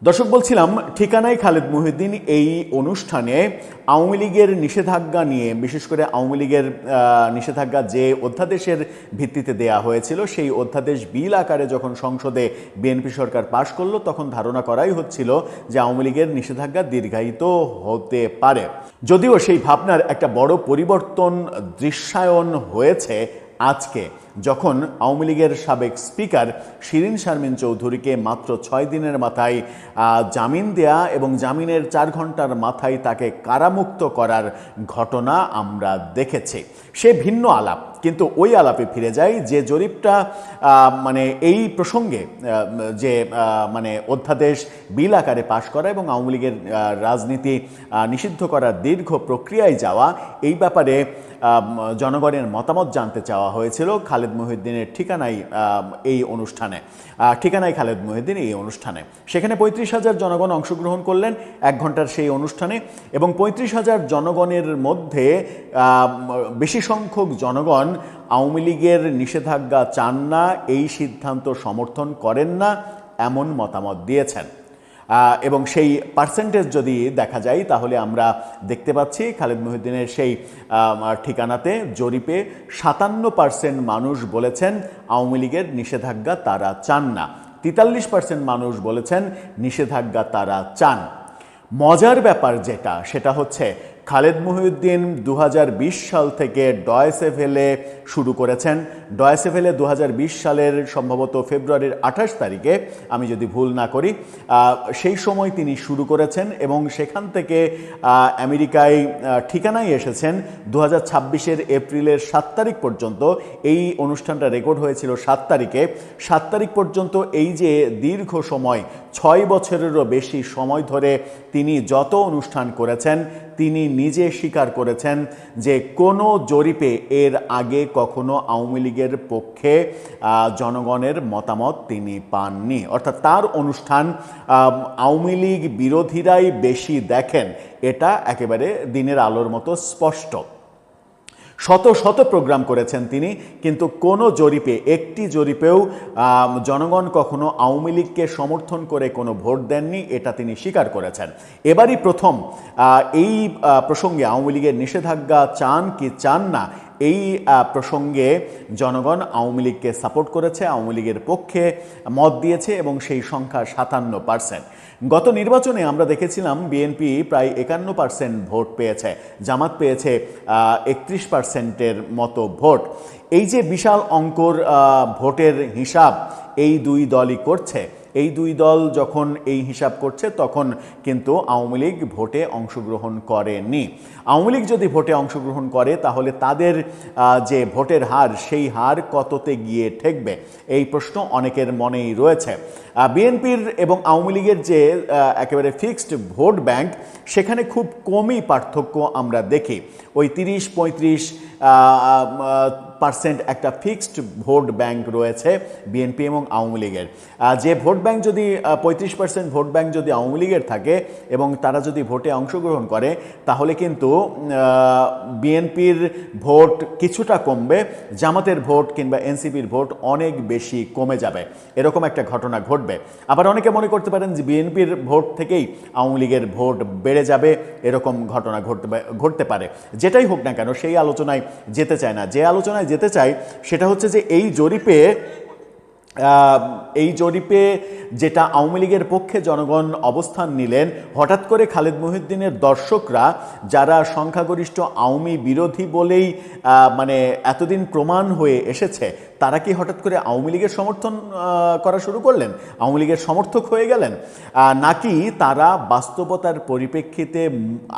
দর্শক, বলছিলাম ঠিকানায় খালেদ মহিউদ্দিন এই অনুষ্ঠানে আওয়ামী লীগের নিষেধাজ্ঞা নিয়ে, বিশেষ করে আওয়ামী লীগের নিষেধাজ্ঞা যে অধ্যাদেশের ভিত্তিতে দেয়া হয়েছিল সেই অধ্যাদেশ বিল আকারে যখন সংসদে বিএনপি সরকার পাশ করলো, তখন ধারণা করাই হচ্ছিল যে আওয়ামী লীগের নিষেধাজ্ঞা দীর্ঘায়িত হতে পারে। যদিও সেই ভাবনার একটা বড় পরিবর্তন দৃশ্যায়ন হয়েছে আজকে, যখন আওয়ামী লীগের সাবেক স্পিকার শিরীন শারমিন চৌধুরীকে মাত্র 6 দিনের মাথায় জামিন দেয়া এবং জামিনের 4 ঘন্টার মাথায় তাকে কারামুক্ত করার ঘটনা আমরা দেখেছি। সে ভিন্ন আলাপ, কিন্তু ওই আলাপে ফিরে যাই যে জরিপটা মানে এই প্রসঙ্গে যে মানে অধ্যাদেশ বিল আকারে পাশ করা এবং আওয়ামী লীগের রাজনীতি নিষিদ্ধ করার দীর্ঘ প্রক্রিয়ায় যাওয়া, এই ব্যাপারে জনগণের মতামত জানতে চাওয়া হয়েছিল খালেদ মহিউদ্দিনের ঠিকানায় এই অনুষ্ঠানে, ঠিকানায় খালেদ মহিউদ্দিন এই অনুষ্ঠানে। সেখানে 35,000 জনগণ অংশগ্রহণ করলেন 1 ঘন্টার সেই অনুষ্ঠানে, এবং 35,000 জনগণের মধ্যে বেশি সংখ্যক জনগণ আওয়ামী লীগের নিষেধাজ্ঞা চান না, এই সিদ্ধান্ত সমর্থন করেন না, এমন মতামত দিয়েছেন। এবং সেই পার্সেন্টেজ যদি দেখা যায় তাহলে আমরা দেখতে পাচ্ছি খালেদ মহিউদ্দিনের সেই ঠিকানাতে জরিপে 57% মানুষ বলেছেন আওয়ামী লীগের নিষেধাজ্ঞা তারা চান না, 43% মানুষ বলেছেন নিষেধাজ্ঞা তারা চান। মজার ব্যাপার যেটা, সেটা হচ্ছে খালেদ মহিউদ্দিন 2020 সাল থেকে ডয়েসে ভেলে শুরু করেছেন। ডয়েসে ভেলে 2020 সালের সম্ভবত ফেব্রুয়ারির 28 তারিখে, আমি যদি ভুল না করি, সেই সময় তিনি শুরু করেছেন এবং সেখান থেকে আমেরিকায় ঠিকানায় এসেছেন 2026-এর এপ্রিলের 7 তারিখ পর্যন্ত। এই অনুষ্ঠানটা রেকর্ড হয়েছিল 7 তারিখে। 7 তারিখ পর্যন্ত এই যে দীর্ঘ সময়, 6 বছরেরও বেশি সময় ধরে তিনি যত অনুষ্ঠান করেছেন, তিনি নিজে স্বীকার করেছেন যে কোনো জরিপে এর আগে কখনো আওয়ামী লীগের পক্ষে জনগণের মতামত তিনি পাননি। অর্থাৎ তার অনুষ্ঠান আওয়ামী লীগ বিরোধীরাই বেশি দেখেন, এটা একেবারে দিনের আলোর মতো স্পষ্ট। শত শত প্রোগ্রাম করেছেন তিনি, কিন্তু কোনো জরিপে, একটি জরিপেও জনগণ কখনো আওয়ামী লীগকে সমর্থন করে কোনো ভোট দেননি, এটা তিনি স্বীকার করেছেন। এবারই প্রথম এই প্রসঙ্গে আওয়ামী লীগের নিষেধাজ্ঞা চান কি চান না, এই প্রসঙ্গে জনগণ আওয়ামী লীগকে সাপোর্ট করেছে, আওয়ামী লীগের পক্ষে মত দিয়েছে, এবং সেই সংখ্যা 57%। গত নির্বাচনে আমরা দেখেছিলাম বিএনপি প্রায় 51% ভোট পেয়েছে, জামাত পেয়েছে 31%-এর মতো ভোট। এই যে বিশাল অঙ্কর ভোটের হিসাব এই দুই দলই করছে, এই দুই দল যখন এই হিসাব করছে তখন কিন্তু আওয়ামী লীগ ভোটে অংশগ্রহণ করেনি। আওয়ামী লীগ যদি ভোটে অংশগ্রহণ করে তাহলে তাদের যে ভোটের হার, সেই হার কততে গিয়ে ঠেকবে, এই প্রশ্ন অনেকের মনেই রয়েছে। বিএনপির এবং আওয়ামী লীগের যে একেবারে ফিক্সড ভোট ব্যাংক, সেখানে খুব কমই পার্থক্য আমরা দেখি। ওই 30-35% একটা ফিক্সড ভোট ব্যাংক রয়েছে বিএনপি এবং আওয়ামী লীগের। যে ভোট ব্যাংক যদি 35% ভোট ব্যাংক যদি আওয়ামী লীগের থাকে এবং তারা যদি ভোটে অংশগ্রহণ করে, তাহলে কিন্তু বিএনপির ভোট কিছুটা কমবে, জামাতের ভোট কিংবা এনসিপির ভোট অনেক বেশি কমে যাবে, এরকম একটা ঘটনা ঘটবে। আবার অনেকে মনে করতে পারেন যে বিএনপির ভোট থেকেই আওয়ামী লীগের ভোট বেড়ে যাবে, এরকম ঘটনা ঘটতে পারে। যেটাই হোক না কেন, সেই আলোচনায় যেতে চায় না। যে আলোচনায় যেতে চাই সেটা হচ্ছে যে এই জরিপে যেটা আওয়ামী লীগের পক্ষে জনগণ অবস্থান নিলেন, হঠাৎ করে খালেদ মহিউদ্দিনের দর্শকরা, যারা সংখ্যাগরিষ্ঠ আওয়ামী বিরোধী বলেই মানে এতদিন প্রমাণ হয়ে এসেছে, তারা কি হঠাৎ করে আওয়ামী লীগের সমর্থন করা শুরু করলেন, আওয়ামী লীগের সমর্থক হয়ে গেলেন, নাকি তারা বাস্তবতার পরিপ্রেক্ষিতে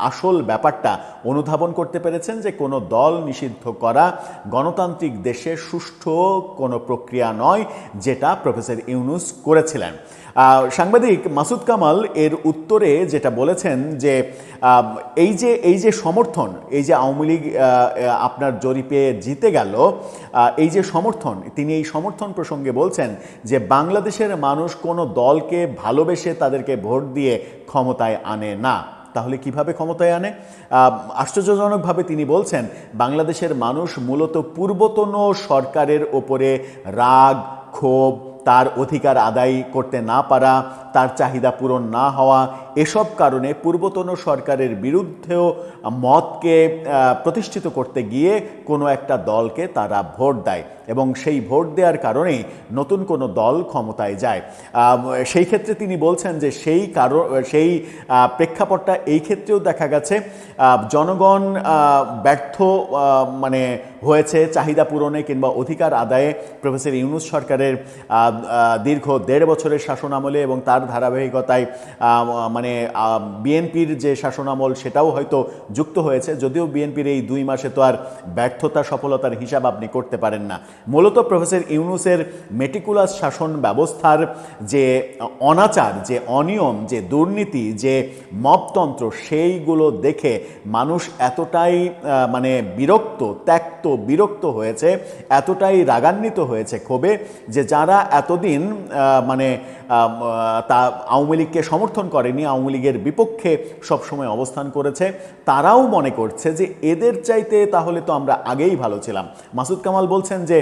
আসল ব্যাপারটা অনুধাবন করতে পেরেছেন যে কোনো দল নিষিদ্ধ করা গণতান্ত্রিক দেশে সুষ্ঠু কোনো প্রক্রিয়া নয়, যেটা প্রফেসর ইউনূস করেছিলেন। সাংবাদিক মাসুদ কামাল এর উত্তরে যেটা বলেছেন যে এই যে সমর্থন, এই যে আওয়ামী লীগ আপনার জরিপে জিতে গেল, এই যে সমর্থন, তিনি এই সমর্থন প্রসঙ্গে বলছেন যে বাংলাদেশের মানুষ কোনো দলকে ভালোবেসে তাদেরকে ভোট দিয়ে ক্ষমতায় আনে না। তাহলে কিভাবে ক্ষমতায় আনে? আশ্চর্যজনকভাবে তিনি বলছেন বাংলাদেশের মানুষ মূলত পূর্বতন সরকারের ওপরে রাগ, ক্ষোভ, তার অধিকার আদায় করতে না পারা, তার চাহিদা পূরণ না হওয়া, এসব কারণে পূর্বতন সরকারের বিরুদ্ধেও মতকে প্রতিষ্ঠিত করতে গিয়ে কোনো একটা দলকে তারা ভোট দেয় এবং সেই ভোট দেওয়ার কারণেই নতুন কোনো দল ক্ষমতায় যায়। সেই ক্ষেত্রে তিনি বলছেন যে সেই প্রেক্ষাপটটা এই ক্ষেত্রেও দেখা গেছে জনগণ ব্যর্থ মানে হয়েছে চাহিদা পূরণে কিংবা অধিকার আদায়ে প্রফেসর ইউনূস সরকারের দীর্ঘ ১.৫ বছরের শাসনামলে এবং তার ধারাবাহিকতায় মানে বিএনপির যে শাসনামল সেটাও হয়তো যুক্ত হয়েছে, যদিও বিএনপির এই ২ মাসে তো আর ব্যর্থতা সফলতার হিসাব আপনি করতে পারেন না। মূলত প্রফেসর ইউনূসের মেটিকুলাস শাসন ব্যবস্থার যে অনাচার, যে অনিয়ম, যে দুর্নীতি, যে মবতন্ত্র, সেইগুলো দেখে মানুষ এতটাই মানে বিরক্ত হয়েছে, এতটাই রাগান্বিত হয়েছে ক্ষোভে, যে যারা এতদিন মানে তা আওয়ামী লীগকে সমর্থন করেনি, আওয়ামী লীগের বিপক্ষে সবসময় অবস্থান করেছে, তারাও মনে করছে যে এদের চাইতে তাহলে তো আমরা আগেই ভালো ছিলাম। মাসুদ কামাল বলছেন যে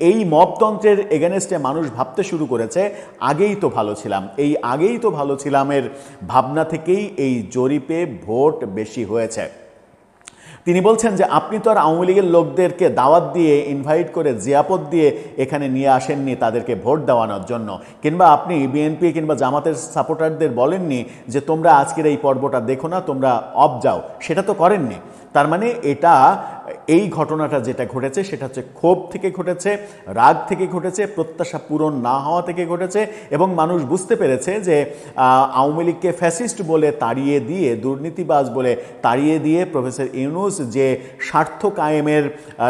এই মবতন্ত্রের এগেনস্টে মানুষ ভাবতে শুরু করেছে আগেই তো ভালো ছিলাম। এই আগেই তো ভালো ছিলামের ভাবনা থেকেই এই জরিপে ভোট বেশি হয়েছে। তিনি বলছেন যে আপনি তো আর আওয়ামী লীগের লোকদেরকে দাওয়াত দিয়ে, ইনভাইট করে, জিয়াপত দিয়ে এখানে নিয়ে আসেননি তাদেরকে ভোট দেওয়ানোর জন্য, কিংবা আপনি বিএনপি কিংবা জামাতের সাপোর্টারদের বলেননি যে তোমরা আজকের এই পর্বটা দেখো না, তোমরা অফ যাও, সেটা তো করেননি। তার মানে এই ঘটনাটা যেটা ঘটেছে সেটা হচ্ছে ক্ষোভ থেকে ঘটেছে, রাগ থেকে ঘটেছে, প্রত্যাশা পূরণ না হওয়া থেকে ঘটেছে, এবং মানুষ বুঝতে পেরেছে যে আওয়ামী লীগকে ফ্যাসিস্ট বলে তাড়িয়ে দিয়ে, দুর্নীতিবাজ বলে তাড়িয়ে দিয়ে প্রফেসর ইউনূস যে স্বার্থ কায়েমের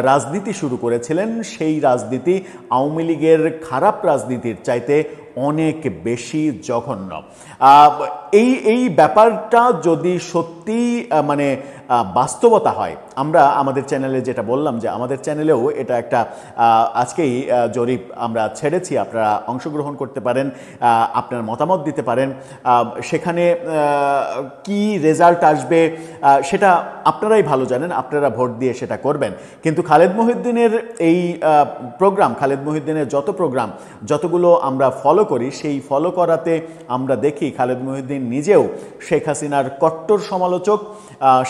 রাজনীতি শুরু করেছিলেন, সেই রাজনীতি আওয়ামী লীগের খারাপ রাজনীতির চাইতে অনেক বেশি জঘন্য। এই ব্যাপারটা যদি সত্যি মানে বাস্তবতা হয়, আমরা আমাদের চ্যানেলে যেটা বললাম যে আমাদের চ্যানেলেও এটা একটা আজকেই জরিপ আমরা ছেড়েছি, আপনারা অংশগ্রহণ করতে পারেন, আপনার মতামত দিতে পারেন। সেখানে কি রেজাল্ট আসবে সেটা আপনারাই ভালো জানেন, আপনারা ভোট দিয়ে সেটা করবেন। কিন্তু খালেদ মহিউদ্দিনের এই প্রোগ্রাম, খালেদ মহিউদ্দিনের যত প্রোগ্রাম, যতগুলো আমরা ফলো করি, সেই ফলো করাতে আমরা দেখি খালেদ মহিউদ্দিন নিজেও শেখ হাসিনার কট্টর সমালোচক।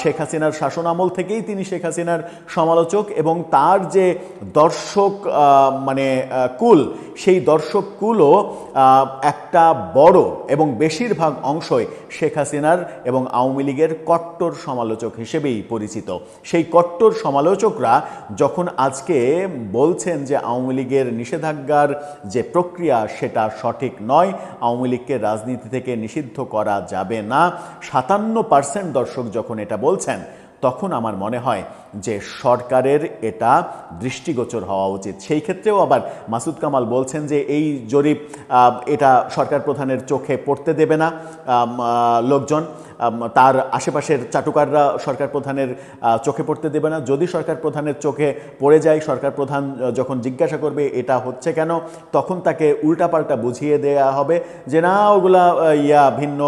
শেখ হাসিনার শাসনামল থেকেই তিনি শেখ হাসিনার সমালোচক, এবং তার যে দর্শক মানে কুল, সেই দর্শক কুলও একটা বড় এবং বেশিরভাগ অংশই শেখ হাসিনার এবং আওয়ামী লীগের কট্টর সমালোচক হিসেবেই পরিচিত। সেই কট্টর সমালোচকরা যখন আজকে বলছেন যে আওয়ামী লীগের নিষেধাজ্ঞার যে প্রক্রিয়া সেটা সঠিক নয়, আওয়ামী লীগকে রাজনীতি থেকে নিষিদ্ধ করা যাবে না, 57% দর্শক যখন এটা বলছেন, তখন আমার মনে হয় যে সরকারের এটা দৃষ্টিগোচর হওয়া উচিত। সেই ক্ষেত্রেও আবার মাসুদ কামাল বলছেন যে এই জরিপ এটা সরকার প্রধানের চোখে পড়তে দেবে না লোকজন, তার আশেপাশের চাটুকাররা সরকার প্রধানের চোখে পড়তে দেবে না। যদি সরকার প্রধানের চোখে পড়ে যায়, সরকার প্রধান যখন জিজ্ঞাসা করবে এটা হচ্ছে কেন, তখন তাকে উল্টাপাল্টা বুঝিয়ে দেয়া হবে যে না, ওগুলা ভিন্ন,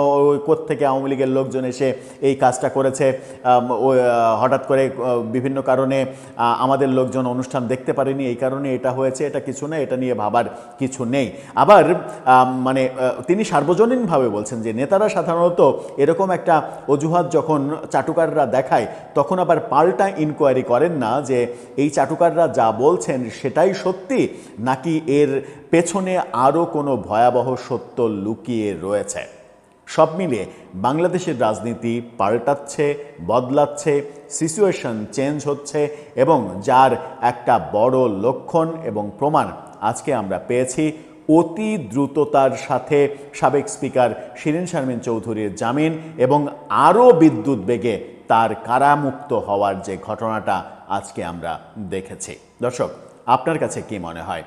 কোত্থেকে আওয়ামী লীগের লোকজন এসে এই কাজটা করেছে, হঠাৎ করে বিভিন্ন কারণে আমাদের লোকজন অনুষ্ঠান দেখতে পারেনি, এই কারণে এটা হয়েছে, এটা কিছু না, এটা নিয়ে ভাবার কিছু নেই। আবার মানে তিনি সার্বজনীনভাবে বলছেন যে নেতারা সাধারণত এরকম একটা অজুহাত যখন চাটুকাররা দেখায়, তখন আবার পাল্টা ইনকোয়ারি করেন না যে এই চাটুকাররা যা বলছেন সেটাই সত্যি, নাকি এর পেছনে আরও কোনো ভয়াবহ সত্য লুকিয়ে রয়েছে। সব মিলিয়ে বাংলাদেশের রাজনীতি পাল্টাচ্ছে, বদলাচ্ছে, সিচুয়েশন চেঞ্জ হচ্ছে, এবং যার একটা বড় লক্ষণ এবং প্রমাণ আজকে আমরা পেয়েছি। অতি দ্রুততার সাথে সাবেক স্পিকার শিরীন শারমিন চৌধুরীর জামিন এবং আরও বিদ্যুৎ বেগে তার কারামুক্ত হওয়ার যে ঘটনাটা আজকে আমরা দেখেছি। দর্শক, আপনার কাছে কি মনে হয়,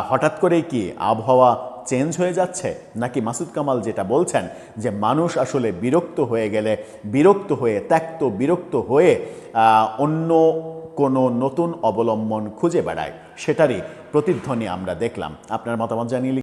হঠাৎ করেই কি আবহাওয়া চেঞ্জ হয়ে যাচ্ছে, নাকি মাসুদ কামাল যেটা বলছেন যে মানুষ আসলে বিরক্ত হয়ে গেলে, বিরক্ত হয়ে, ত্যক্ত বিরক্ত হয়ে অন্য কোনো নতুন অবলম্বন খুঁজে বেড়ায়, সেটারই প্রতিধ্বনি আমরা দেখলাম? আপনার মতামত জানিয়ে